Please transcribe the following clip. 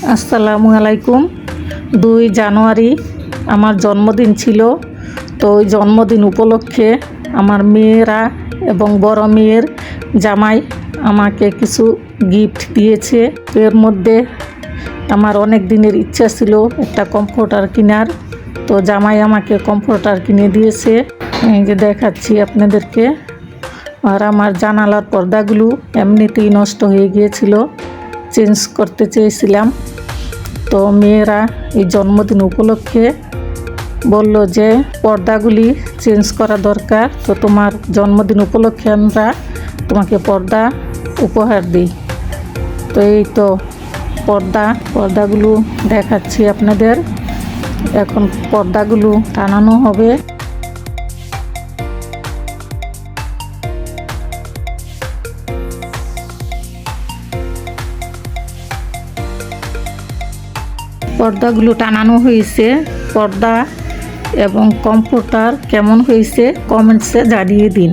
আসসালামু আলাইকুম। 2 জানুয়ারি আমার জন্মদিন ছিল। তো ওই জন্মদিন উপলক্ষে আমার মেয়েরা এবং বড় মেয়ের জামাই আমাকে কিছু গিফট দিয়েছে। এর মধ্যে আমার অনেক দিনের ইচ্ছা ছিল একটা কমফোর্টার কেনার। তো জামাই আমাকে কমফোর্টার কিনে দিয়েছে। এই যে দেখাচ্ছি আপনাদেরকে। আর আমার জানালার পর্দাগুলো এমনিতেই নষ্ট হয়ে গিয়েছিল, চেঞ্জ করতে চেয়েছিলাম। তো মেয়েরা এই জন্মদিন উপলক্ষে বলল যে পর্দাগুলি চেঞ্জ করা দরকার, তো তোমার জন্মদিন উপলক্ষে আমরা তোমাকে পর্দা উপহার দিই। তো এই তো পর্দাগুলো দেখাচ্ছি আপনাদের। এখন পর্দাগুলো টানানো হবে। পর্দাগুলো টানানো হয়েছে। পর্দা এবং কমফোর্টার কেমন হয়েছে কমেন্টসে জানিয়ে দিন।